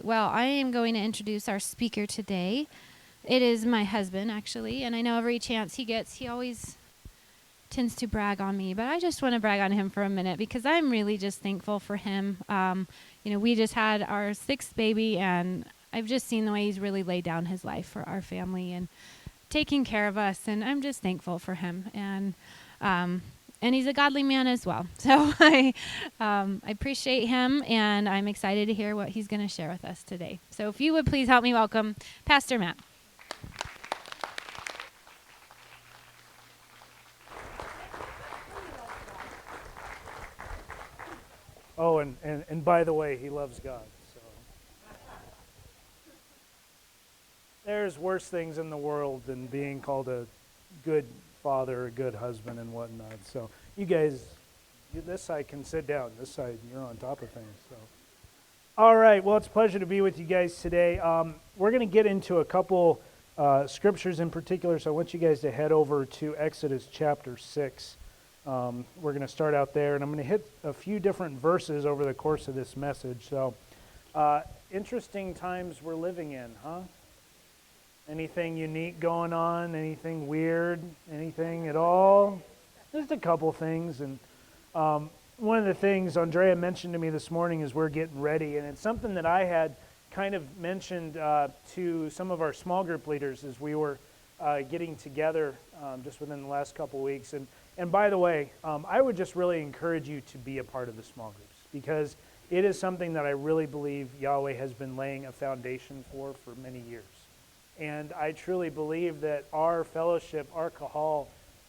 Well, I am going to introduce our speaker today. It is my husband, actually, and I know every chance he gets, he always tends to brag on me, but I just want to brag on him for a minute because I'm really just thankful for him. We just had our sixth baby, and I've just seen the way he's really laid down his life for our family and taking care of us, and I'm just thankful for him. And he's a godly man as well. So I appreciate him, and I'm excited to hear what he's going to share with us today. So if you would please help me welcome Pastor Matt. Oh, and by the way, he loves God. So there's worse things in the world than being called a good father, a good husband, and whatnot. So you guys, this side can sit down. This side, you're on top of things. So, all right. Well, it's a pleasure to be with you guys today. We're going to get into a couple scriptures in particular. So I want you guys to head over to Exodus chapter 6. We're going to start out there, and I'm going to hit a few different verses over the course of this message. So, interesting times we're living in, huh? Anything unique going on? Anything weird? Anything at all? Just a couple things. And one of the things Andrea mentioned to me this morning is we're getting ready, and it's something that I had kind of mentioned to some of our small group leaders as we were getting together just within the last couple weeks. And by the way, I would just really encourage you to be a part of the small groups, because it is something that I really believe Yahweh has been laying a foundation for many years. And I truly believe that our fellowship, our kahal,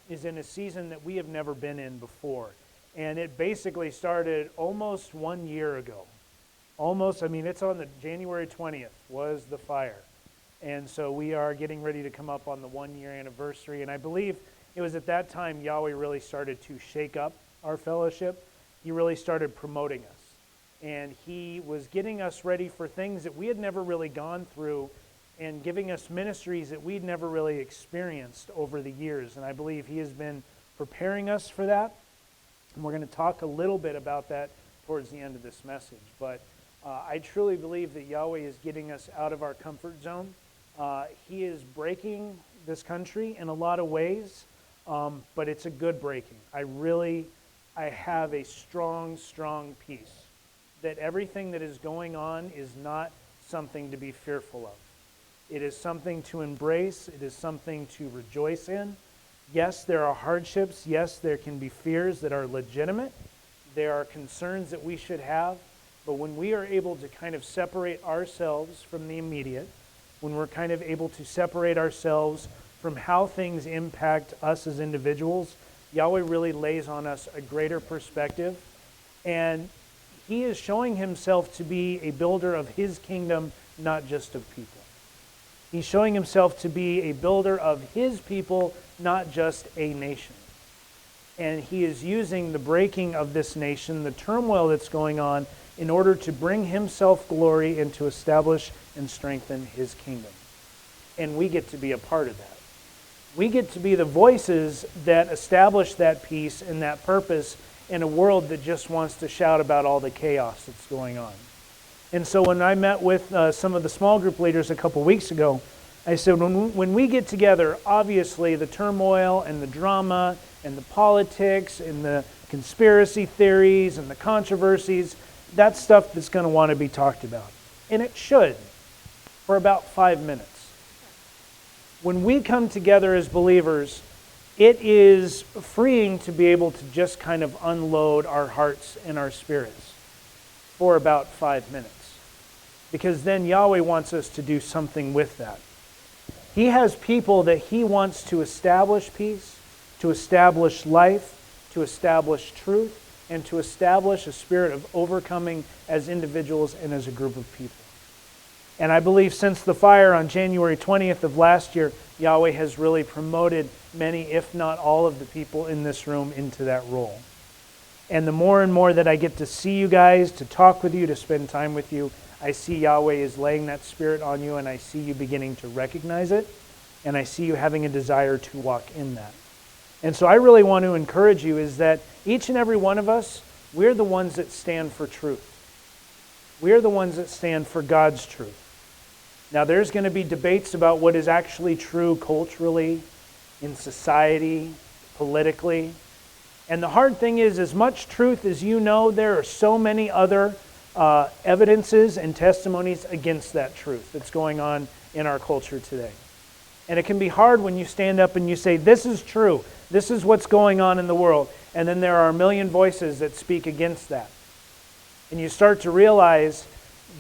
is in a season that we have never been in before. And it basically started almost 1 year ago. It's on the January 20th was the fire. And so we are getting ready to come up on the 1 year anniversary. And I believe it was at that time Yahweh really started to shake up our fellowship. He really started promoting us. And he was getting us ready for things that we had never really gone through, and giving us ministries that we'd never really experienced over the years. And I believe he has been preparing us for that. And we're going to talk a little bit about that towards the end of this message. But I truly believe that Yahweh is getting us out of our comfort zone. He is breaking this country in a lot of ways, but it's a good breaking. I have a strong peace that everything that is going on is not something to be fearful of. It is something to embrace. It is something to rejoice in. Yes, there are hardships. Yes, there can be fears that are legitimate. There are concerns that we should have. But when we are able to kind of separate ourselves from the immediate, when we're kind of able to separate ourselves from how things impact us as individuals, Yahweh really lays on us a greater perspective. And he is showing himself to be a builder of his kingdom, not just of people. He's showing himself to be a builder of his people, not just a nation. And he is using the breaking of this nation, the turmoil that's going on, in order to bring himself glory and to establish and strengthen his kingdom. And we get to be a part of that. We get to be the voices that establish that peace and that purpose in a world that just wants to shout about all the chaos that's going on. And so when I met with some of the small group leaders a couple weeks ago, I said, when we get together, obviously the turmoil and the drama and the politics and the conspiracy theories and the controversies, that's stuff that's going to want to be talked about. And it should, for about 5 minutes. When we come together as believers, it is freeing to be able to just kind of unload our hearts and our spirits for about 5 minutes. Because then Yahweh wants us to do something with that. He has people that he wants to establish peace, to establish life, to establish truth, and to establish a spirit of overcoming as individuals and as a group of people. And I believe since the fire on January 20th of last year, Yahweh has really promoted many, if not all of the people in this room into that role. And the more and more that I get to see you guys, to talk with you, to spend time with you, I see Yahweh is laying that spirit on you, and I see you beginning to recognize it, and I see you having a desire to walk in that. And so I really want to encourage you is that each and every one of us, we're the ones that stand for truth. We're the ones that stand for God's truth. Now, there's going to be debates about what is actually true culturally, in society, politically. And the hard thing is, as much truth as you know, there are so many other evidences and testimonies against that truth that's going on in our culture today. And it can be hard when you stand up and you say, this is true, this is what's going on in the world, and then there are a million voices that speak against that. And you start to realize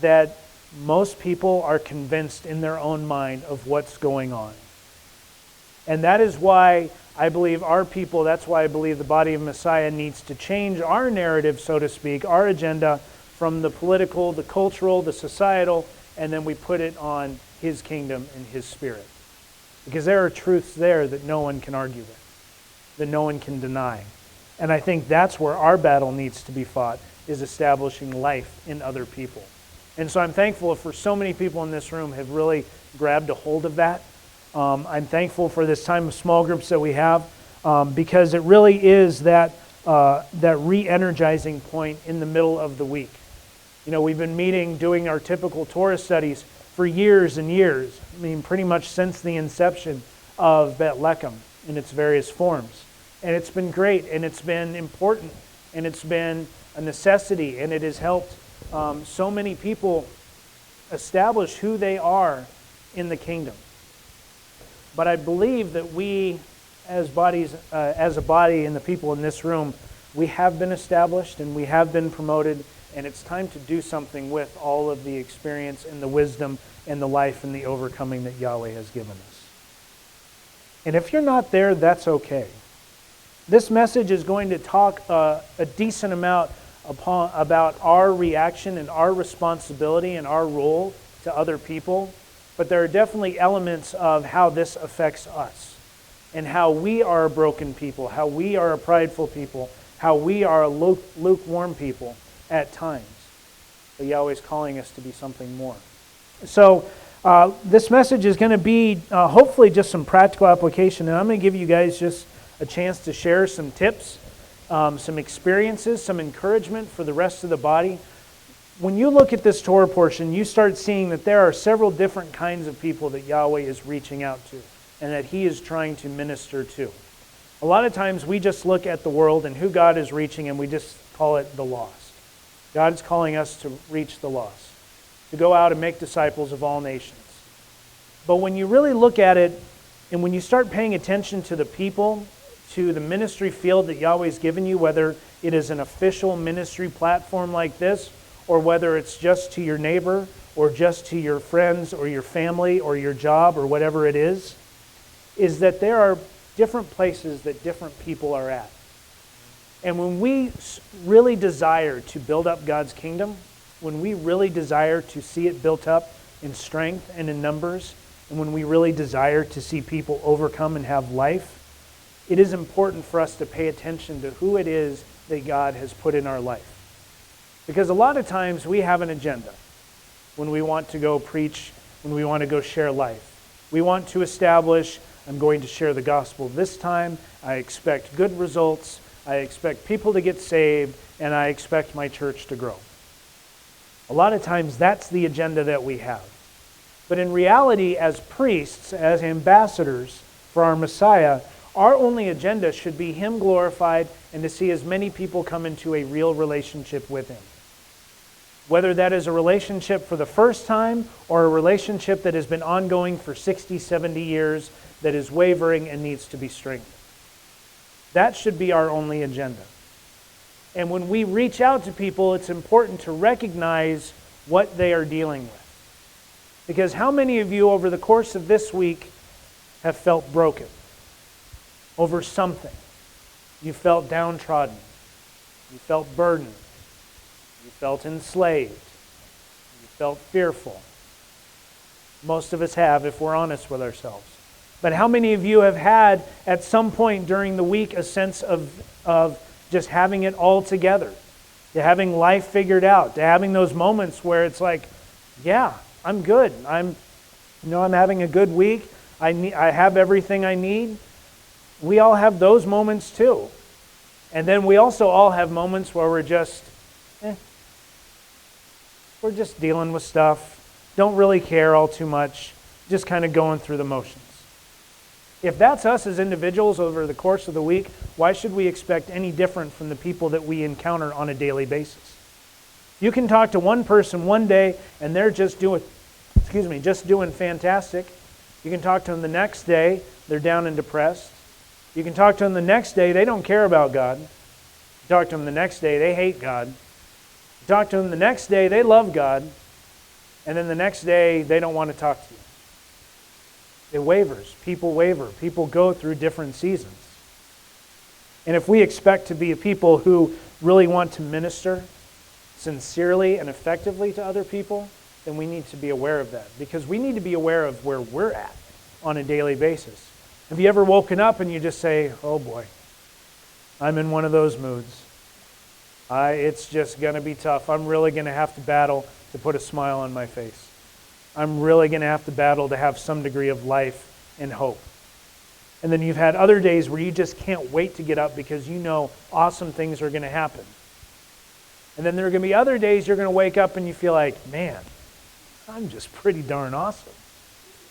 that most people are convinced in their own mind of what's going on. And that is why I believe our people, that's why I believe the body of Messiah needs to change our narrative, so to speak, our agenda from the political, the cultural, the societal, and then we put it on His kingdom and His Spirit. Because there are truths there that no one can argue with, that no one can deny. And I think that's where our battle needs to be fought, is establishing life in other people. And so I'm thankful for so many people in this room have really grabbed a hold of that. I'm thankful for this time of small groups that we have, because it really is that re-energizing point in the middle of the week. You know, we've been meeting, doing our typical Torah studies for years and years. I mean, pretty much since the inception of Bet Lechem in its various forms. And it's been great, and it's been important, and it's been a necessity, and it has helped so many people establish who they are in the kingdom. But I believe that we, as bodies, as a body, and the people in this room, we have been established and we have been promoted, and it's time to do something with all of the experience and the wisdom and the life and the overcoming that Yahweh has given us. And if you're not there, that's okay. This message is going to talk a decent amount about our reaction and our responsibility and our role to other people, but there are definitely elements of how this affects us and how we are a broken people, how we are a prideful people, how we are a lukewarm people at times. But Yahweh's calling us to be something more. So this message is going to be hopefully just some practical application, and I'm going to give you guys just a chance to share some tips, some experiences, some encouragement for the rest of the body. When you look at this Torah portion, you start seeing that there are several different kinds of people that Yahweh is reaching out to and that He is trying to minister to. A lot of times we just look at the world and who God is reaching and we just call it the lost. God is calling us to reach the lost, to go out and make disciples of all nations. But when you really look at it and when you start paying attention to the people, to the ministry field that Yahweh's given you, whether it is an official ministry platform like this, or whether it's just to your neighbor, or just to your friends, or your family, or your job, or whatever it is that there are different places that different people are at. And when we really desire to build up God's kingdom, when we really desire to see it built up in strength and in numbers, and when we really desire to see people overcome and have life, it is important for us to pay attention to who it is that God has put in our life. Because a lot of times we have an agenda when we want to go preach, when we want to go share life. We want to establish, I'm going to share the gospel this time, I expect good results, I expect people to get saved, and I expect my church to grow. A lot of times that's the agenda that we have. But in reality, as priests, as ambassadors for our Messiah, our only agenda should be Him glorified and to see as many people come into a real relationship with Him. Whether that is a relationship for the first time or a relationship that has been ongoing for 60, 70 years that is wavering and needs to be strengthened. That should be our only agenda. And when we reach out to people, it's important to recognize what they are dealing with. Because how many of you over the course of this week have felt broken over something? You felt downtrodden. You felt burdened. You felt enslaved. You felt fearful. Most of us have, if we're honest with ourselves. But how many of you have had, at some point during the week, a sense of just having it all together, to having life figured out, to having those moments where it's like, yeah, I'm good. I'm having a good week. I have everything I need. We all have those moments too. And then we also all have moments where we're just, We're just dealing with stuff, don't really care all too much, just kind of going through the motions. If that's us as individuals over the course of the week, why should we expect any different from the people that we encounter on a daily basis? You can talk to one person one day and they're just doing fantastic. You can talk to them the next day, they're down and depressed. You can talk to them the next day, they don't care about God. You talk to them the next day, they hate God. You talk to them the next day, they love God. And then the next day, they don't want to talk to you. It wavers. People waver. People go through different seasons. And if we expect to be a people who really want to minister sincerely and effectively to other people, then we need to be aware of that. Because we need to be aware of where we're at on a daily basis. Have you ever woken up and you just say, oh boy, I'm in one of those moods. It's just going to be tough. I'm really going to have to battle to put a smile on my face. I'm really going to have to battle to have some degree of life and hope. And then you've had other days where you just can't wait to get up because you know awesome things are going to happen. And then there are going to be other days you're going to wake up and you feel like, man, I'm just pretty darn awesome.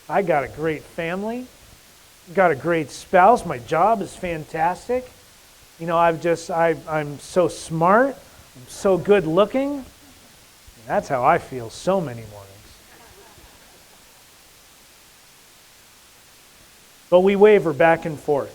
I got a great family. Got a great spouse. My job is fantastic. You know, I'm so smart. I'm so good looking. That's how I feel so many mornings. But we waver back and forth.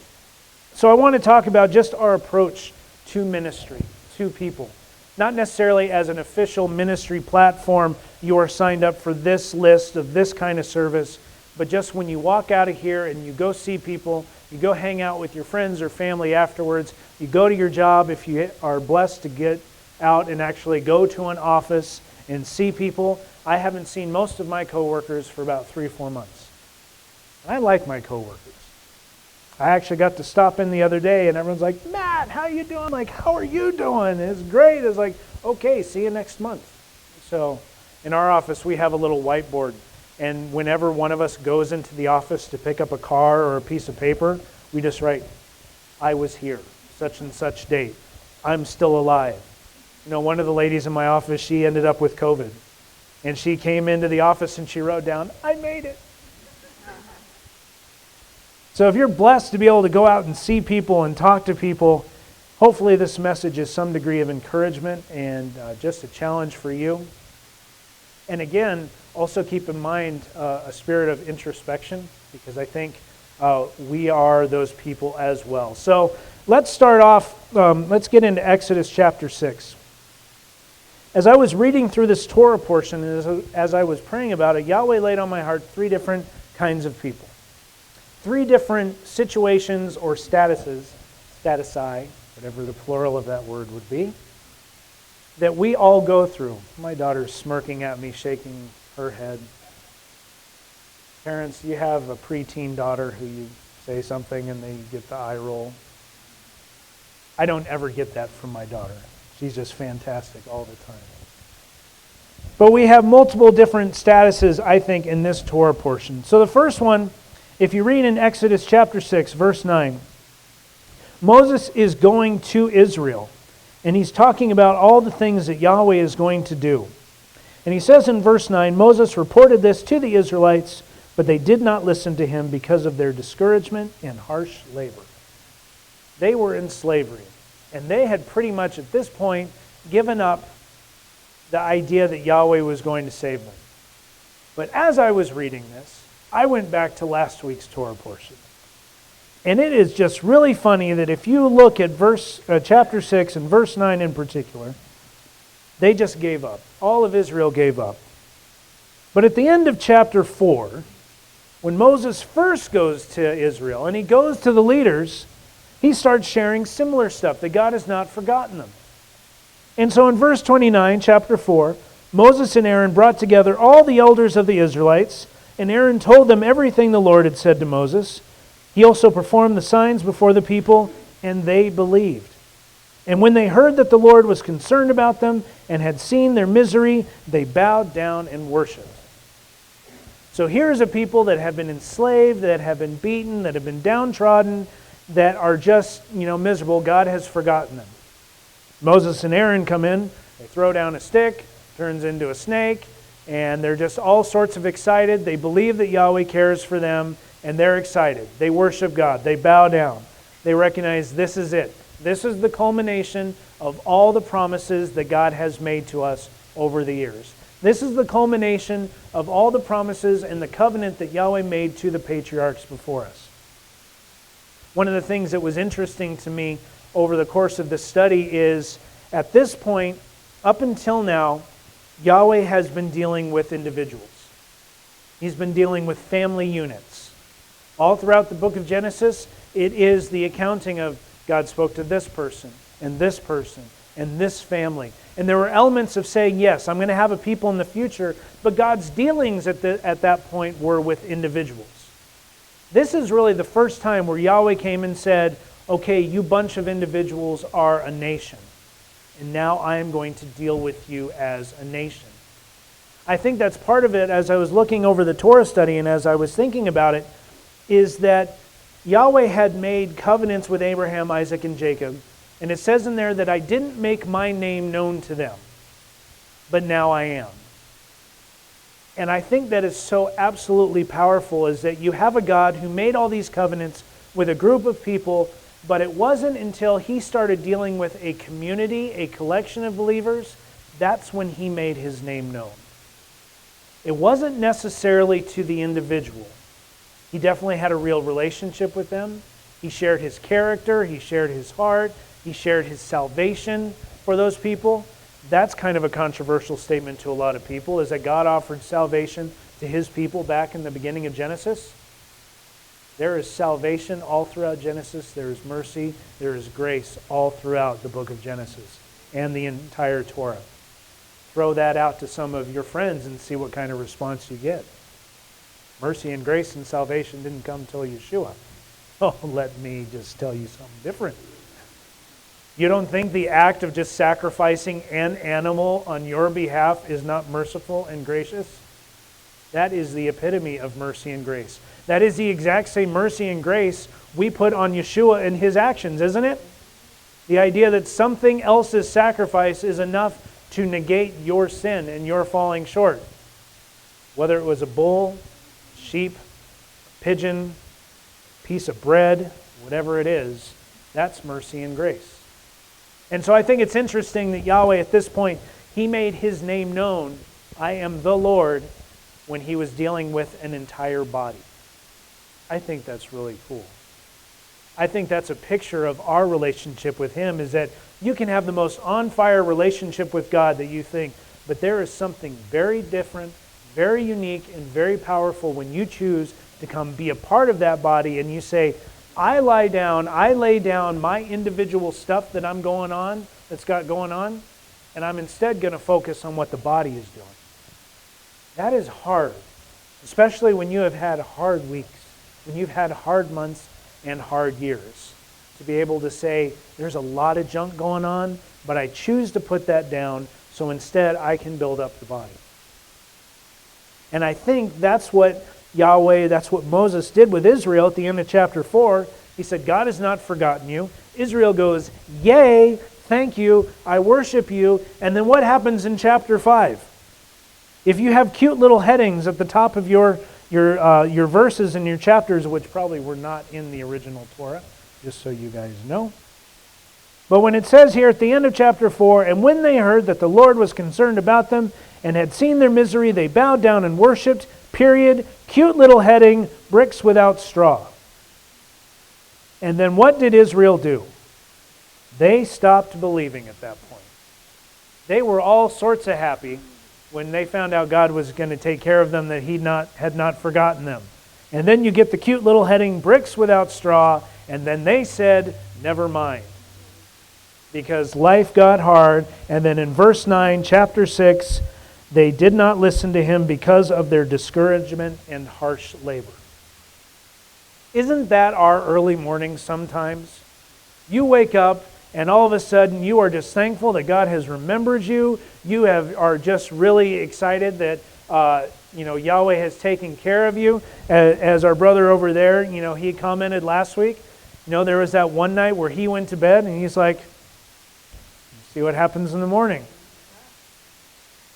So I want to talk about just our approach to ministry, to people. Not necessarily as an official ministry platform, you are signed up for this list of this kind of service, but just when you walk out of here and you go see people, you go hang out with your friends or family afterwards, you go to your job if you are blessed to get out and actually go to an office and see people. I haven't seen most of my coworkers for about 3 or 4 months. I like my coworkers. I actually got to stop in the other day and everyone's like, Matt, how you doing? I'm like, how are you doing? It's great. It's like, okay, see you next month. So in our office, we have a little whiteboard. And whenever one of us goes into the office to pick up a car or a piece of paper, we just write, I was here, such and such date. I'm still alive. You know, one of the ladies in my office, she ended up with COVID. And she came into the office and she wrote down, I made it. So if you're blessed to be able to go out and see people and talk to people, hopefully this message is some degree of encouragement and just a challenge for you. And again, also keep in mind a spirit of introspection, because I think we are those people as well. So let's start off, let's get into Exodus chapter 6. As I was reading through this Torah portion, and as I was praying about it, Yahweh laid on my heart 3 different kinds of people. 3 different situations or statusi, whatever the plural of that word would be, that we all go through. My daughter's smirking at me, shaking her head. Parents, you have a preteen daughter who you say something and they get the eye roll. I don't ever get that from my daughter. She's just fantastic all the time. But we have multiple different statuses, I think, in this Torah portion. So the first one, if you read in Exodus chapter 6, verse 9, Moses is going to Israel, and he's talking about all the things that Yahweh is going to do. And he says in verse 9, Moses reported this to the Israelites, but they did not listen to him because of their discouragement and harsh labor. They were in slavery, and they had pretty much at this point given up the idea that Yahweh was going to save them. But as I was reading this, I went back to last week's Torah portion. And it is just really funny that if you look at chapter 6 and verse 9 in particular, they just gave up. All of Israel gave up. But at the end of chapter 4, when Moses first goes to Israel and he goes to the leaders, he starts sharing similar stuff, that God has not forgotten them. And so in verse 29, chapter 4, Moses and Aaron brought together all the elders of the Israelites, and Aaron told them everything the Lord had said to Moses. He also performed the signs before the people, and they believed. And when they heard that the Lord was concerned about them and had seen their misery, they bowed down and worshiped. So here's a people that have been enslaved, that have been beaten, that have been downtrodden, that are just, miserable. God has forgotten them. Moses and Aaron come in, they throw down a stick, turns into a snake, and they're just all sorts of excited. They believe that Yahweh cares for them, and they're excited. They worship God. They bow down. They recognize this is it. This is the culmination of all the promises that God has made to us over the years. This is the culmination of all the promises and the covenant that Yahweh made to the patriarchs before us. One of the things that was interesting to me over the course of this study is, at this point, up until now, Yahweh has been dealing with individuals. He's been dealing with family units. All throughout the book of Genesis, it is the accounting of God spoke to this person, and this person, and this family. And there were elements of saying, yes, I'm going to have a people in the future, but God's dealings at that point were with individuals. This is really the first time where Yahweh came and said, okay, you bunch of individuals are a nation, and now I am going to deal with you as a nation. I think that's part of it, as I was looking over the Torah study and as I was thinking about it, is that Yahweh had made covenants with Abraham, Isaac, and Jacob, and it says in there that I didn't make my name known to them, but now I am. And I think that is so absolutely powerful, is that you have a God who made all these covenants with a group of people, but it wasn't until he started dealing with a community, a collection of believers, that's when he made his name known. It wasn't necessarily to the individual. He definitely had a real relationship with them. He shared his character, he shared his heart, he shared his salvation for those people. That's kind of a controversial statement to a lot of people, is that God offered salvation to his people back in the beginning of Genesis. There is salvation all throughout Genesis. There is mercy. There is grace all throughout the book of Genesis and the entire Torah. Throw that out to some of your friends and see what kind of response you get. Mercy and grace and salvation didn't come till Yeshua. Oh, let me just tell you something different. You don't think the act of just sacrificing an animal on your behalf is not merciful and gracious? That is the epitome of mercy and grace. That is the exact same mercy and grace we put on Yeshua and his actions, isn't it? The idea that something else's sacrifice is enough to negate your sin and your falling short. Whether it was a bull, sheep, pigeon, piece of bread, whatever it is, that's mercy and grace. And so I think it's interesting that Yahweh at this point, he made his name known, I am the Lord, when he was dealing with an entire body. I think that's really cool. I think that's a picture of our relationship with him, is that you can have the most on-fire relationship with God that you think, but there is something very different, very unique, and very powerful when you choose to come be a part of that body and you say, I lay down my individual stuff that that's got going on, and I'm instead going to focus on what the body is doing. That is hard, especially when you have had hard weeks, when you've had hard months and hard years. To be able to say, there's a lot of junk going on, but I choose to put that down, so instead I can build up the body. And I think that's what that's what Moses did with Israel at the end of chapter 4. He said, God has not forgotten you. Israel goes, yay, thank you, I worship you. And then what happens in chapter 5? If you have cute little headings at the top of your verses and your chapters, which probably were not in the original Torah, just so you guys know. But when it says here at the end of chapter 4, and when they heard that the Lord was concerned about them and had seen their misery, they bowed down and worshipped, period. Cute little heading, bricks without straw. And then what did Israel do? They stopped believing at that point. They were all sorts of happy when they found out God was going to take care of them, that he had not forgotten them. And then you get the cute little heading, bricks without straw, and then they said, never mind. Because life got hard, and then in verse 9, chapter 6, they did not listen to him because of their discouragement and harsh labor. Isn't that our early mornings sometimes? You wake up and all of a sudden you are just thankful that God has remembered you. You are just really excited that Yahweh has taken care of you. As our brother over there, he commented last week, there was that one night where he went to bed and he's like, see what happens in the morning.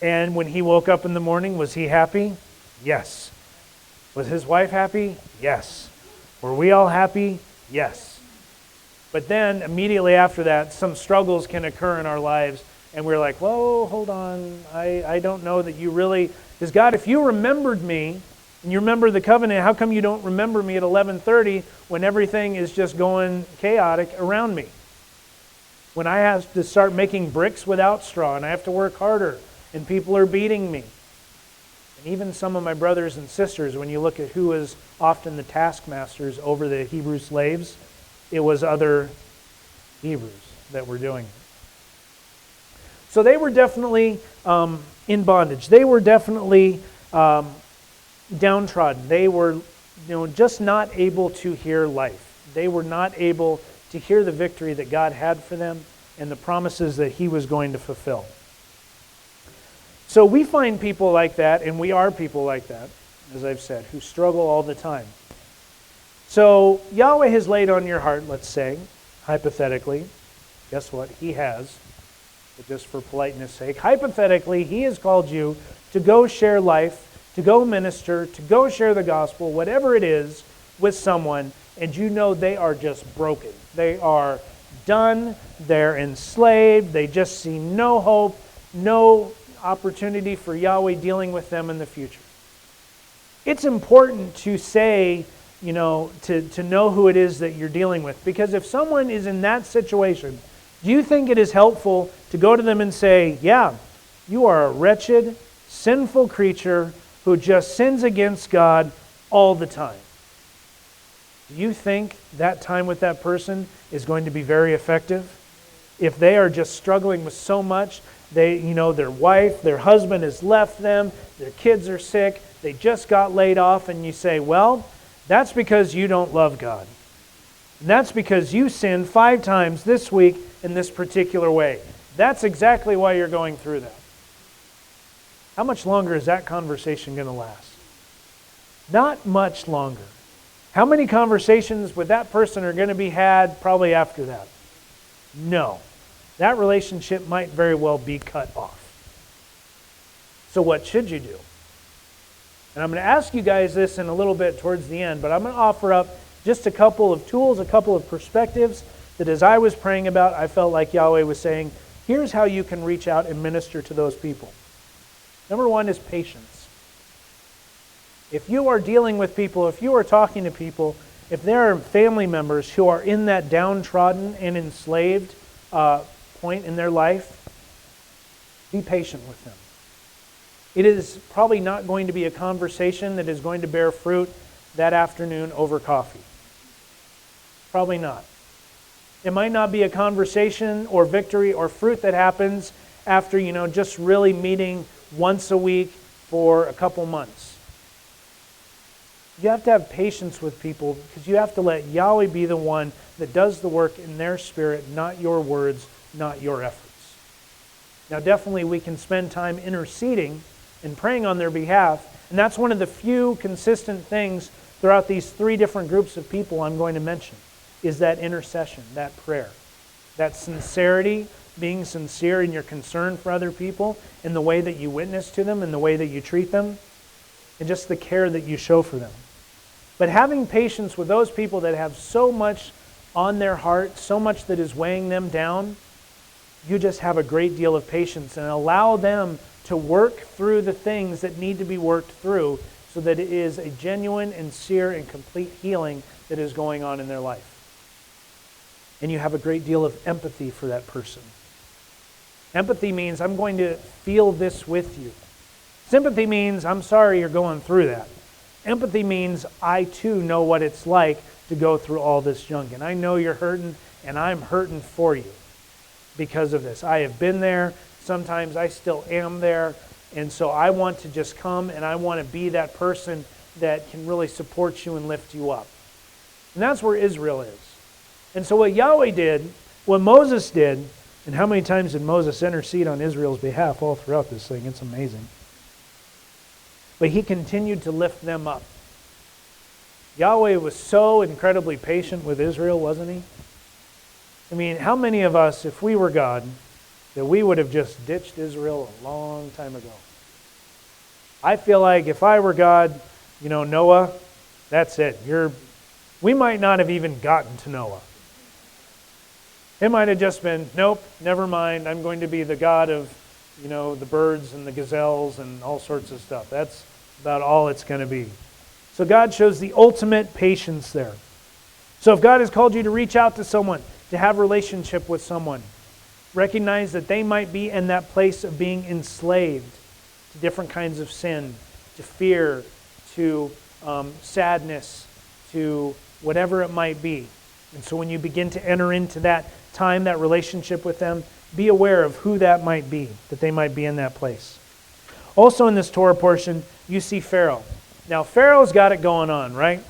And when he woke up in the morning, was he happy? Yes. Was his wife happy? Yes. Were we all happy? Yes. But then immediately after that, some struggles can occur in our lives, and we're like, whoa, hold on, I don't know that you really, because God, if you remembered me, and you remember the covenant, how come you don't remember me at 11:30 when everything is just going chaotic around me? When I have to start making bricks without straw, and I have to work harder, and people are beating me. And even some of my brothers and sisters, when you look at who is often the taskmasters over the Hebrew slaves, it was other Hebrews that were doing it. So they were definitely in bondage. They were definitely downtrodden. They were, just not able to hear life. They were not able to hear the victory that God had for them and the promises that He was going to fulfill. So we find people like that, and we are people like that, as I've said, who struggle all the time. So Yahweh has laid on your heart, let's say, hypothetically, guess what? He has, but just for politeness sake, hypothetically, He has called you to go share life, to go minister, to go share the gospel, whatever it is, with someone, and you know they are just broken. They are done, they're enslaved, they just see no hope, no opportunity for Yahweh dealing with them in the future. It's important to say, to know who it is that you're dealing with. Because if someone is in that situation, do you think it is helpful to go to them and say, yeah, you are a wretched, sinful creature who just sins against God all the time? Do you think that time with that person is going to be very effective? If they are just struggling with so much, their wife, their husband has left them, their kids are sick, they just got laid off, and you say, well, that's because you don't love God. And that's because you sinned 5 times this week in this particular way. That's exactly why you're going through that. How much longer is that conversation going to last? Not much longer. How many conversations with that person are going to be had probably after that? No. That relationship might very well be cut off. So what should you do? And I'm going to ask you guys this in a little bit towards the end, but I'm going to offer up just a couple of tools, a couple of perspectives that as I was praying about, I felt like Yahweh was saying, here's how you can reach out and minister to those people. Number 1 is patience. If you are dealing with people, if you are talking to people, if there are family members who are in that downtrodden and enslaved point in their life, be patient with them. It is probably not going to be a conversation that is going to bear fruit that afternoon over coffee. Probably not. It might not be a conversation or victory or fruit that happens after, just really meeting once a week for a couple months. You have to have patience with people because you have to let Yahweh be the one that does the work in their spirit, not your words, not your efforts. Now, definitely we can spend time interceding and praying on their behalf, and that's one of the few consistent things throughout these 3 different groups of people I'm going to mention, is that intercession, that prayer, that sincerity, being sincere in your concern for other people, in the way that you witness to them, in the way that you treat them, and just the care that you show for them. But having patience with those people that have so much on their heart, so much that is weighing them down, you just have a great deal of patience and allow them to work through the things that need to be worked through so that it is a genuine and sincere and complete healing that is going on in their life. And you have a great deal of empathy for that person. Empathy means I'm going to feel this with you. Sympathy means I'm sorry you're going through that. Empathy means I too know what it's like to go through all this junk. And I know you're hurting, and I'm hurting for you because of this. I have been there. Sometimes I still am there. And so I want to just come and I want to be that person that can really support you and lift you up. And that's where Israel is. And so what Yahweh did, what Moses did, and how many times did Moses intercede on Israel's behalf all throughout this thing? It's amazing. But he continued to lift them up. Yahweh was so incredibly patient with Israel, wasn't he? I mean, how many of us, if we were God, that we would have just ditched Israel a long time ago. I feel like if I were God, Noah, that's it. We might not have even gotten to Noah. It might have just been, nope, never mind. I'm going to be the God of, the birds and the gazelles and all sorts of stuff. That's about all it's going to be. So God shows the ultimate patience there. So if God has called you to reach out to someone, to have a relationship with someone, recognize that they might be in that place of being enslaved to different kinds of sin, to fear, to sadness, to whatever it might be. And so when you begin to enter into that time, that relationship with them, be aware of who that might be, that they might be in that place. Also in this Torah portion, you see Pharaoh. Now Pharaoh's got it going on, right?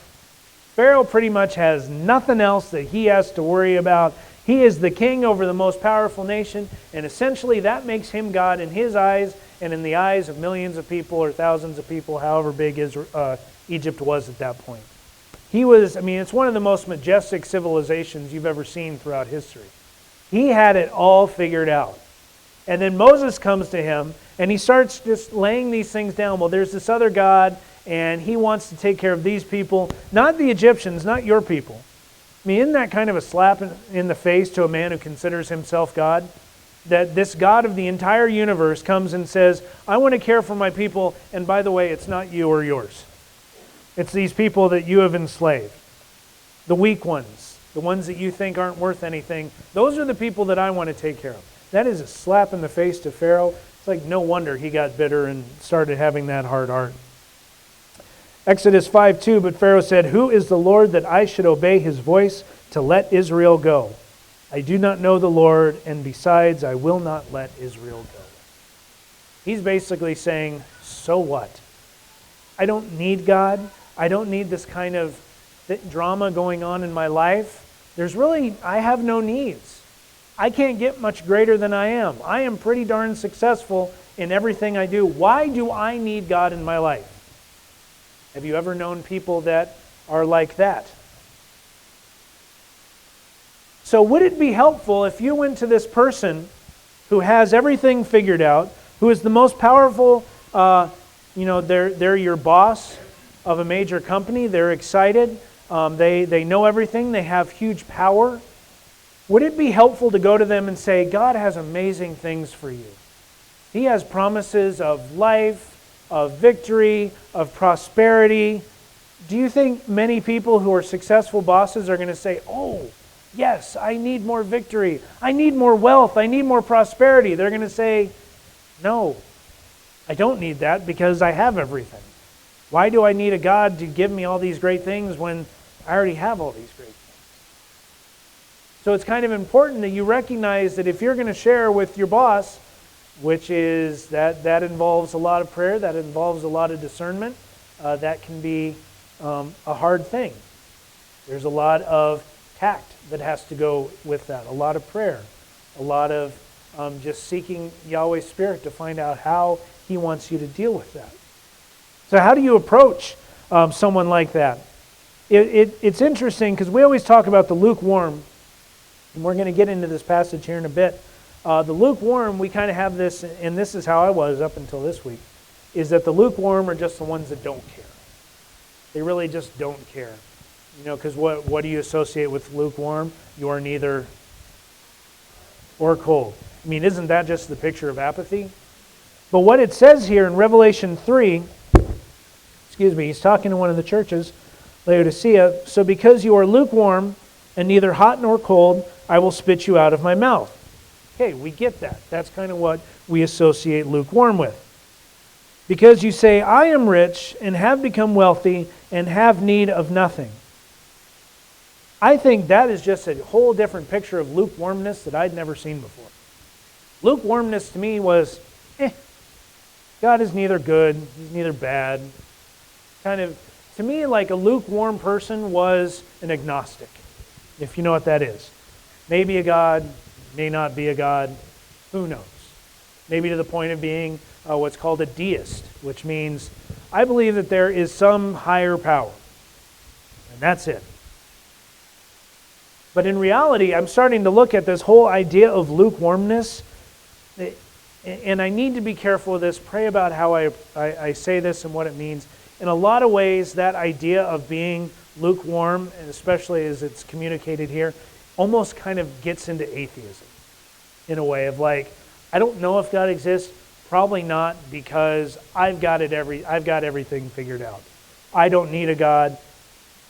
Pharaoh pretty much has nothing else that he has to worry about. He is the king over the most powerful nation, and essentially that makes him God in his eyes and in the eyes of millions of people or thousands of people, however big Egypt was at that point. It's one of the most majestic civilizations you've ever seen throughout history. He had it all figured out. And then Moses comes to him, and he starts just laying these things down. Well, there's this other God, and he wants to take care of these people, not the Egyptians, not your people. Isn't that kind of a slap in the face to a man who considers himself God? That this God of the entire universe comes and says, I want to care for my people, and by the way, it's not you or yours. It's these people that you have enslaved. The weak ones, the ones that you think aren't worth anything, those are the people that I want to take care of. That is a slap in the face to Pharaoh. It's like no wonder he got bitter and started having that hard heart. Exodus 5:2, but Pharaoh said, who is the Lord that I should obey his voice to let Israel go? I do not know the Lord, and besides, I will not let Israel go. He's basically saying, so what? I don't need God. I don't need this kind of drama going on in my life. I have no needs. I can't get much greater than I am. I am pretty darn successful in everything I do. Why do I need God in my life? Have you ever known people that are like that? So would it be helpful if you went to this person who has everything figured out, who is the most powerful, they're your boss of a major company, they're excited, they know everything, they have huge power. Would it be helpful to go to them and say, God has amazing things for you. He has promises of life, of victory, of prosperity. Do you think many people who are successful bosses are going to say, oh, yes, I need more victory. I need more wealth. I need more prosperity. They're going to say, no, I don't need that because I have everything. Why do I need a God to give me all these great things when I already have all these great things? So it's kind of important that you recognize that if you're going to share with your boss, which is that involves a lot of prayer, that involves a lot of discernment, that can be a hard thing. There's a lot of tact that has to go with that, a lot of prayer, a lot of just seeking Yahweh's Spirit to find out how He wants you to deal with that. So how do you approach someone like that? It's interesting because we always talk about the lukewarm, and we're going to get into this passage here in a bit. The lukewarm, we kind of have this, and this is how I was up until this week, is that the lukewarm are just the ones that don't care. They really just don't care. Because what do you associate with lukewarm? You are neither or cold. Isn't that just the picture of apathy? But what it says here in Revelation 3, he's talking to one of the churches, Laodicea, so because you are lukewarm and neither hot nor cold, I will spit you out of my mouth. Okay, we get that. That's kind of what we associate lukewarm with. Because you say, I am rich and have become wealthy and have need of nothing. I think that is just a whole different picture of lukewarmness that I'd never seen before. Lukewarmness to me was, God is neither good, He's neither bad. Kind of, to me, like a lukewarm person was an agnostic, if you know what that is. Maybe a God, may not be a God, who knows? Maybe to the point of being what's called a deist, which means I believe that there is some higher power, and that's it. But in reality, I'm starting to look at this whole idea of lukewarmness and I need to be careful with this, pray about how I say this and what it means. In a lot of ways, that idea of being lukewarm, and especially as it's communicated here, almost kind of gets into atheism in a way of like, I don't know if God exists, probably not, because I've got everything figured out. I don't need a God,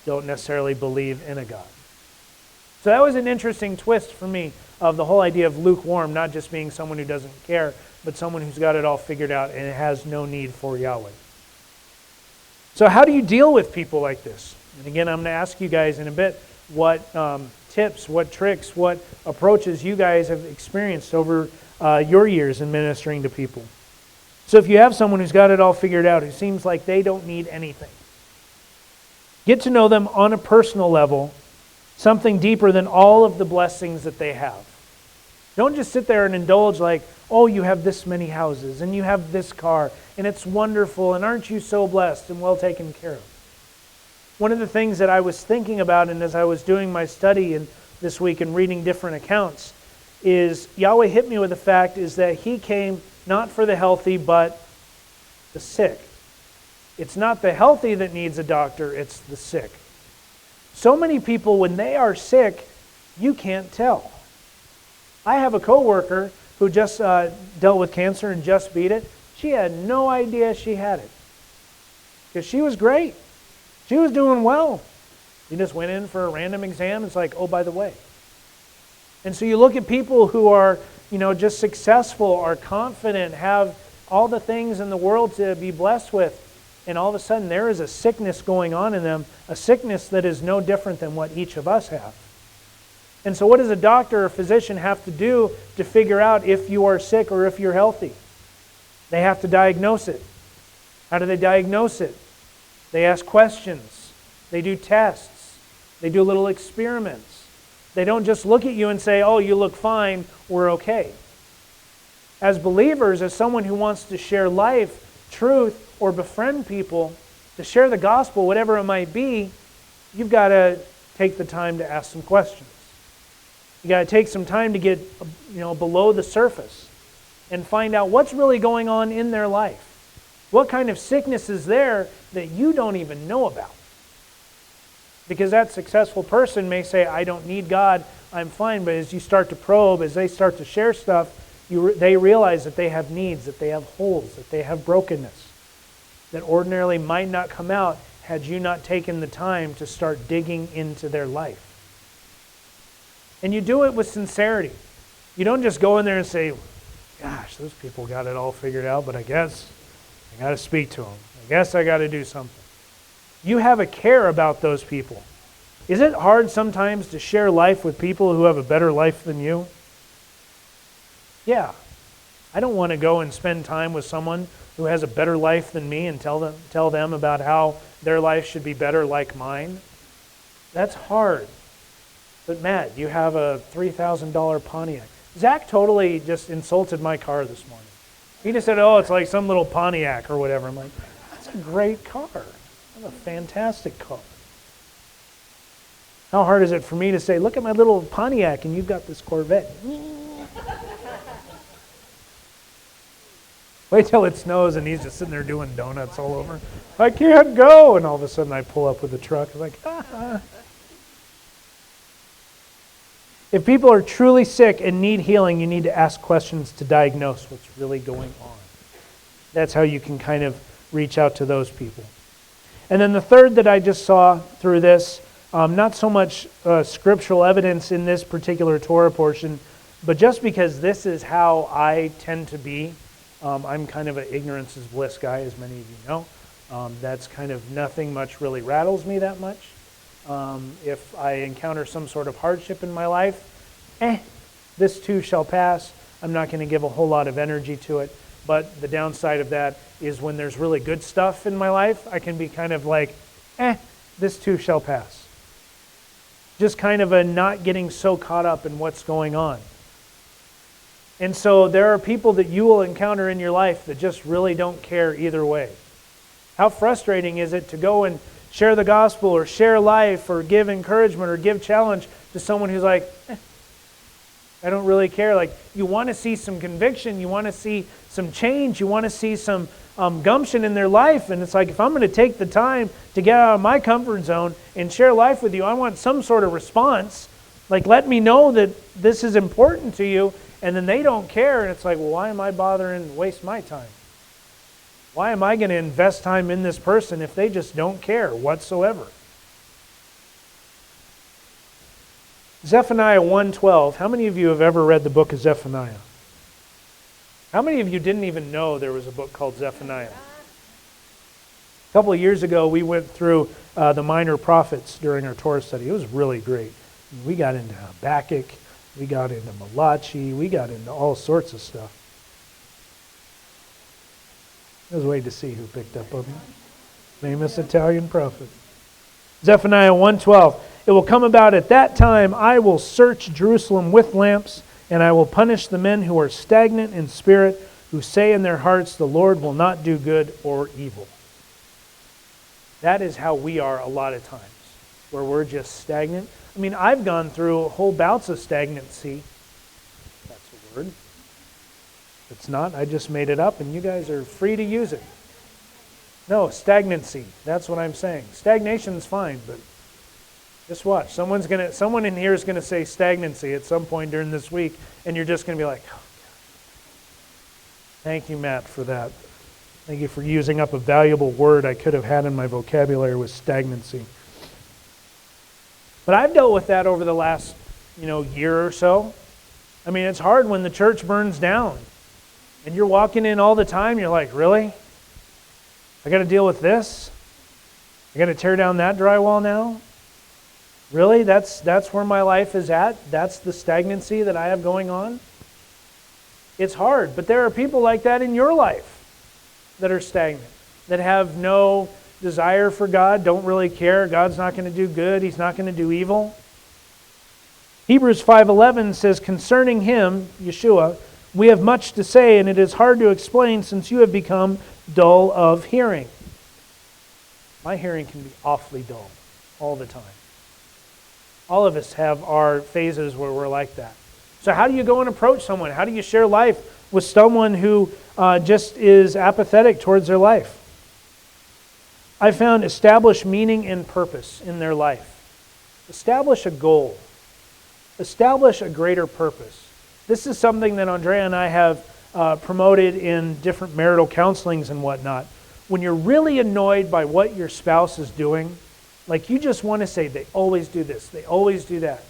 don't necessarily believe in a God. So that was an interesting twist for me of the whole idea of lukewarm, not just being someone who doesn't care, but someone who's got it all figured out and has no need for Yahweh. So how do you deal with people like this? And again, I'm going to ask you guys in a bit what tips, what tricks, what approaches you guys have experienced over your years in ministering to people. So if you have someone who's got it all figured out, who seems like they don't need anything, get to know them on a personal level, something deeper than all of the blessings that they have. Don't just sit there and indulge like, oh, you have this many houses, and you have this car, and it's wonderful, and aren't you so blessed and well taken care of? One of the things that I was thinking about, and as I was doing my study this week and reading different accounts, is Yahweh hit me with the fact is that He came not for the healthy, but the sick. It's not the healthy that needs a doctor, it's the sick. So many people, when they are sick, you can't tell. I have a coworker who just dealt with cancer and just beat it. She had no idea she had it. Because she was great. She was doing well. You just went in for a random exam. It's like, oh, by the way. And so you look at people who are, just successful, are confident, have all the things in the world to be blessed with, and all of a sudden there is a sickness going on in them, a sickness that is no different than what each of us have. And so what does a doctor or physician have to do to figure out if you are sick or if you're healthy? They have to diagnose it. How do they diagnose it? They ask questions. They do tests. They do little experiments. They don't just look at you and say, oh, you look fine, we're okay. As believers, as someone who wants to share life, truth, or befriend people, to share the gospel, whatever it might be, you've got to take the time to ask some questions. You've got to take some time to get below the surface and find out what's really going on in their life. What kind of sickness is there that you don't even know about? Because that successful person may say, I don't need God, I'm fine. But as you start to probe, as they start to share stuff, they realize that they have needs, that they have holes, that they have brokenness, that ordinarily might not come out had you not taken the time to start digging into their life. And you do it with sincerity. You don't just go in there and say, gosh, those people got it all figured out, but I guess I got to speak to them. I guess I got to do something. You have a care about those people. Is it hard sometimes to share life with people who have a better life than you? Yeah. I don't want to go and spend time with someone who has a better life than me and tell them about how their life should be better like mine. That's hard. But Matt, you have a $3,000 Pontiac. Zach totally just insulted my car this morning. He just said, oh, it's like some little Pontiac or whatever. I'm like, that's a great car. That's a fantastic car. How hard is it for me to say, look at my little Pontiac and you've got this Corvette? Wait till it snows and he's just sitting there doing donuts all over. I can't go. And all of a sudden I pull up with the truck. I'm like, ah. If people are truly sick and need healing, you need to ask questions to diagnose what's really going on. That's how you can kind of reach out to those people. And then the third that I just saw through this, not so much scriptural evidence in this particular Torah portion, but just because this is how I tend to be. I'm kind of an ignorance is bliss guy, as many of you know. That's kind of nothing much really rattles me that much. If I encounter some sort of hardship in my life, this too shall pass. I'm not going to give a whole lot of energy to it. But the downside of that is when there's really good stuff in my life, I can be kind of like, this too shall pass. Just kind of a not getting so caught up in what's going on. And so there are people that you will encounter in your life that just really don't care either way. How frustrating is it to go and share the gospel or share life or give encouragement or give challenge to someone who's like, I don't really care. Like, you want to see some conviction. You want to see some change. You want to see some gumption in their life. And it's like, if I'm going to take the time to get out of my comfort zone and share life with you, I want some sort of response. Like, let me know that this is important to you. And then they don't care. And it's like, well, why am I bothering to waste my time? Why am I going to invest time in this person if they just don't care whatsoever? Zephaniah 1:12. How many of you have ever read the book of Zephaniah? How many of you didn't even know there was a book called Zephaniah? A couple of years ago, we went through the minor prophets during our Torah study. It was really great. We got into Habakkuk, we got into Malachi, we got into all sorts of stuff. I was waiting to see who picked up on the famous Italian prophet. Zephaniah 1:12. It will come about at that time, I will search Jerusalem with lamps, and I will punish the men who are stagnant in spirit, who say in their hearts, the Lord will not do good or evil. That is how we are a lot of times, where we're just stagnant. I mean, I've gone through whole bouts of stagnancy. That's a word. If it's not, I just made it up, and you guys are free to use it. No, stagnancy. That's what I'm saying. Stagnation's fine, but just watch. Someone in here is going to say stagnancy at some point during this week, and you're just going to be like, oh, God. Thank you, Matt, for that. Thank you for using up a valuable word I could have had in my vocabulary, was stagnancy. But I've dealt with that over the last, year or so. I mean, it's hard when the church burns down, and you're walking in all the time. You're like, really? I got to deal with this? I got to tear down that drywall now? Really? That's where my life is at? That's the stagnancy that I have going on? It's hard, but there are people like that in your life that are stagnant, that have no desire for God, don't really care. God's not going to do good. He's not going to do evil. Hebrews 5:11 says, concerning him, Yeshua, we have much to say, and it is hard to explain since you have become dull of hearing. My hearing can be awfully dull all the time. All of us have our phases where we're like that. So how do you go and approach someone? How do you share life with someone who just is apathetic towards their life? I found establish meaning and purpose in their life. Establish a goal. Establish a greater purpose. This is something that Andrea and I have promoted in different marital counselings and whatnot. When you're really annoyed by what your spouse is doing, like you just want to say, they always do this, they always do that.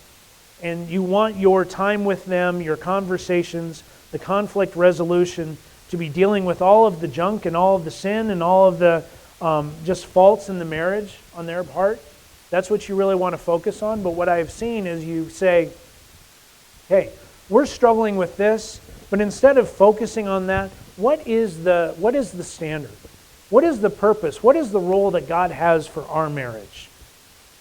And you want your time with them, your conversations, the conflict resolution to be dealing with all of the junk and all of the sin and all of the just faults in the marriage on their part. That's what you really want to focus on. But what I've seen is you say, hey, we're struggling with this, but instead of focusing on that, what is the standard? What is the purpose? What is the role that God has for our marriage?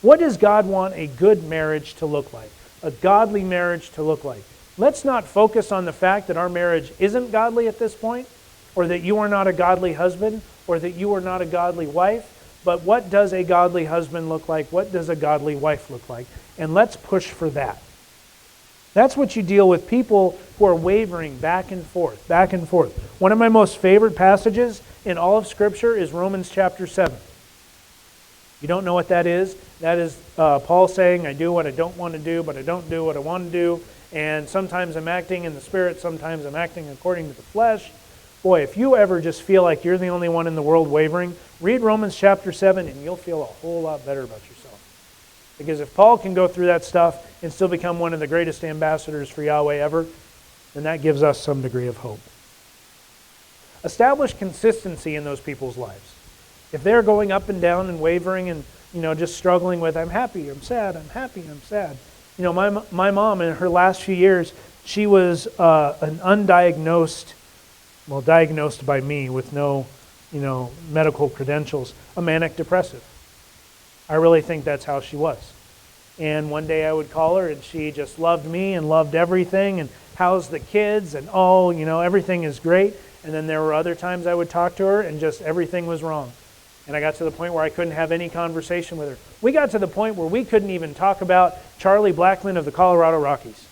What does God want a good marriage to look like? A godly marriage to look like? Let's not focus on the fact that our marriage isn't godly at this point, or that you are not a godly husband, or that you are not a godly wife, but what does a godly husband look like? What does a godly wife look like? And let's push for that. That's what you deal with people who are wavering back and forth, back and forth. One of my most favorite passages in all of Scripture is Romans chapter 7. You don't know what that is? That is Paul saying, I do what I don't want to do, but I don't do what I want to do. And sometimes I'm acting in the Spirit, sometimes I'm acting according to the flesh. Boy, if you ever just feel like you're the only one in the world wavering, read Romans chapter 7 and you'll feel a whole lot better about yourself. Because if Paul can go through that stuff and still become one of the greatest ambassadors for Yahweh ever, then that gives us some degree of hope. Establish consistency in those people's lives. If they're going up and down and wavering and just struggling with, I'm happy, I'm sad, I'm happy, I'm sad. My mom in her last few years, she was an undiagnosed, diagnosed by me with no, medical credentials, a manic depressive. I really think that's how she was. And one day I would call her and she just loved me and loved everything and how's the kids and everything is great. And then there were other times I would talk to her and just everything was wrong. And I got to the point where I couldn't have any conversation with her. We got to the point where we couldn't even talk about Charlie Blackmon of the Colorado Rockies.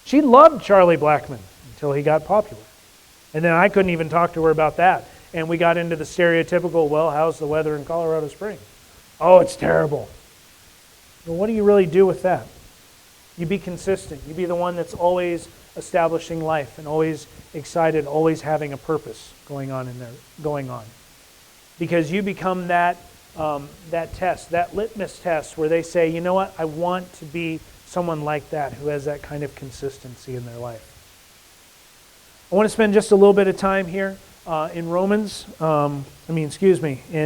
She loved Charlie Blackmon until he got popular. And then I couldn't even talk to her about that. And we got into the stereotypical, well, how's the weather in Colorado Springs? Oh, it's terrible. Well, what do you really do with that? You be consistent. You be the one that's always establishing life and always excited, always having a purpose going on in there, because you become that test, that litmus test where they say, you know what, I want to be someone like that who has that kind of consistency in their life. I want to spend just a little bit of time here in in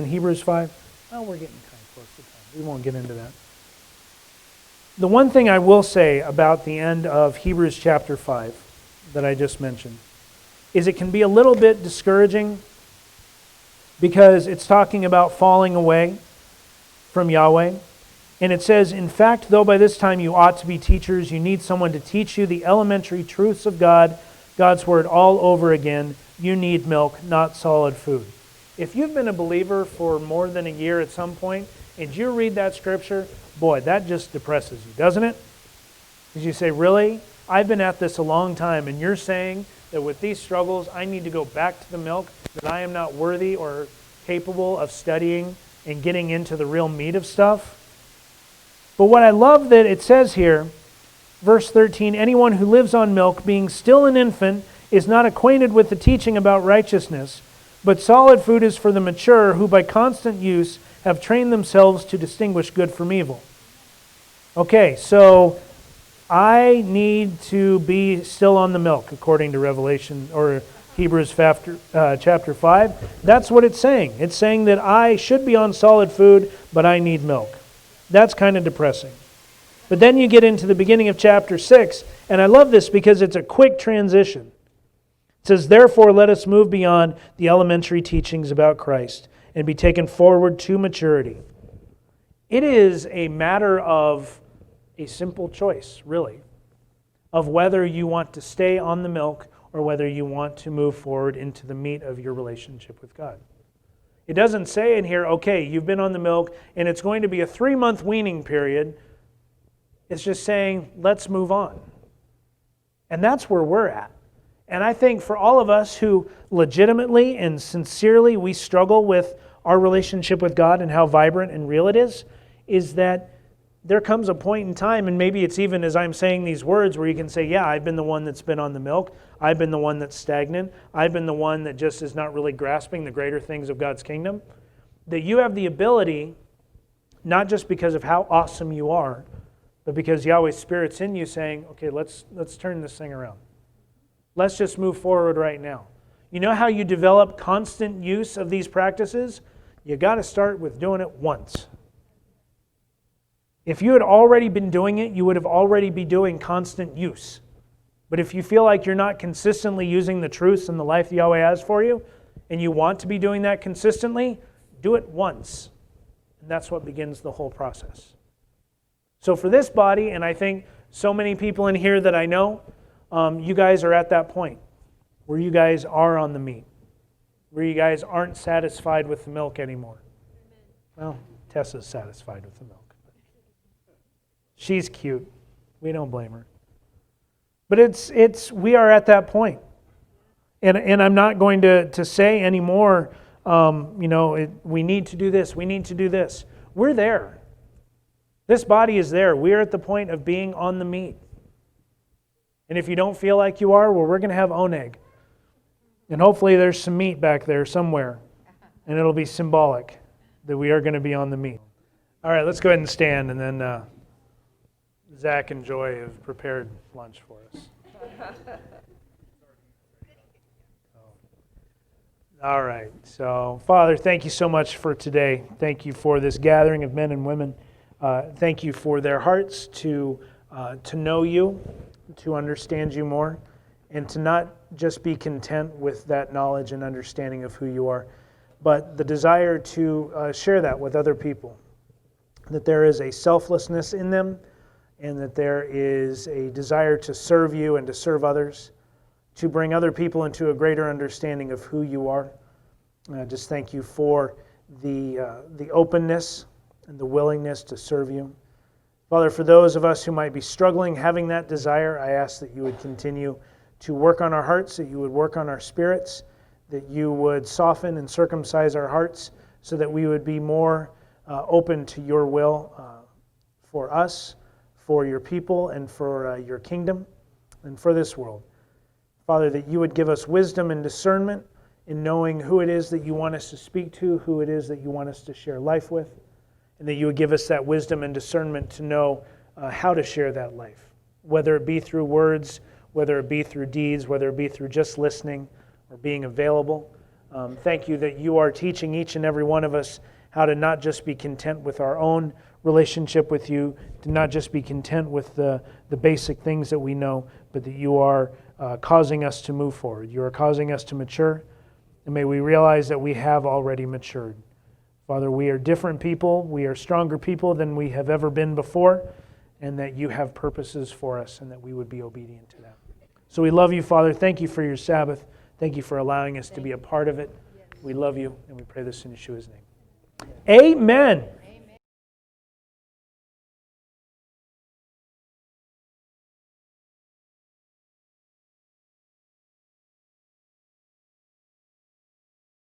Hebrews 5. Oh, we're getting kind of close to time. We won't get into that. The one thing I will say about the end of Hebrews chapter 5 that I just mentioned is it can be a little bit discouraging because it's talking about falling away from Yahweh. And it says, in fact, though by this time you ought to be teachers, you need someone to teach you the elementary truths of God, God's Word all over again. You need milk, not solid food. If you've been a believer for more than a year at some point, and you read that scripture, boy, that just depresses you, doesn't it? Because you say, really? I've been at this a long time, and you're saying that with these struggles, I need to go back to the milk, that I am not worthy or capable of studying and getting into the real meat of stuff? But what I love that it says here, verse 13, anyone who lives on milk, being still an infant, is not acquainted with the teaching about righteousness, but solid food is for the mature, who by constant use have trained themselves to distinguish good from evil. Okay, so I need to be still on the milk, according to Revelation or Hebrews chapter 5. That's what it's saying. It's saying that I should be on solid food, but I need milk. That's kind of depressing. But then you get into the beginning of chapter 6, and I love this because it's a quick transition. It says, therefore, let us move beyond the elementary teachings about Christ and be taken forward to maturity. It is a matter of a simple choice, really, of whether you want to stay on the milk or whether you want to move forward into the meat of your relationship with God. It doesn't say in here, okay, you've been on the milk and it's going to be a 3-month weaning period. It's just saying, let's move on. And that's where we're at. And I think for all of us who legitimately and sincerely we struggle with our relationship with God and how vibrant and real it is that there comes a point in time, and maybe it's even as I'm saying these words, where you can say, yeah, I've been the one that's been on the milk. I've been the one that's stagnant. I've been the one that just is not really grasping the greater things of God's kingdom. That you have the ability, not just because of how awesome you are, but because Yahweh's Spirit's in you saying, okay, let's turn this thing around. Let's just move forward right now. You know how you develop constant use of these practices? You got to start with doing it once. If you had already been doing it, you would have already be doing constant use. But if you feel like you're not consistently using the truths and the life Yahweh has for you, and you want to be doing that consistently, do it once. And that's what begins the whole process. So for this body, and I think so many people in here that I know, you guys are at that point where you guys are on the meat, where you guys aren't satisfied with the milk anymore. Well, Tessa's satisfied with the milk. She's cute. We don't blame her. But we are at that point. And I'm not going to say anymore, we need to do this, we need to do this. We're there. This body is there. We're at the point of being on the meat. And if you don't feel like you are, well, we're going to have oneg. And hopefully there's some meat back there somewhere. And it'll be symbolic that we are going to be on the meat. All right, let's go ahead and stand, and then Zach and Joy have prepared lunch for us. All right. So, Father, thank you so much for today. Thank you for this gathering of men and women. Thank you for their hearts to know you, to understand you more, and to not just be content with that knowledge and understanding of who you are, but the desire to share that with other people, that there is a selflessness in them, and that there is a desire to serve you and to serve others, to bring other people into a greater understanding of who you are. And I just thank you for the openness and the willingness to serve you. Father, for those of us who might be struggling, having that desire, I ask that you would continue to work on our hearts, that you would work on our spirits, that you would soften and circumcise our hearts so that we would be more open to your will for us, for your people, and for your kingdom, and for this world. Father, that you would give us wisdom and discernment in knowing who it is that you want us to speak to, who it is that you want us to share life with, and that you would give us that wisdom and discernment to know how to share that life, whether it be through words, whether it be through deeds, whether it be through just listening or being available. Thank you that you are teaching each and every one of us how to not just be content with our own relationship with you, to not just be content with the basic things that we know, but that you are causing us to move forward. You are causing us to mature, and may we realize that we have already matured. Father, we are different people. We are stronger people than we have ever been before, and that you have purposes for us, and that we would be obedient to them. So we love you, Father. Thank you for your Sabbath. Thank you for allowing us to be a part of it. We love you, and we pray this in Yeshua's name. Amen.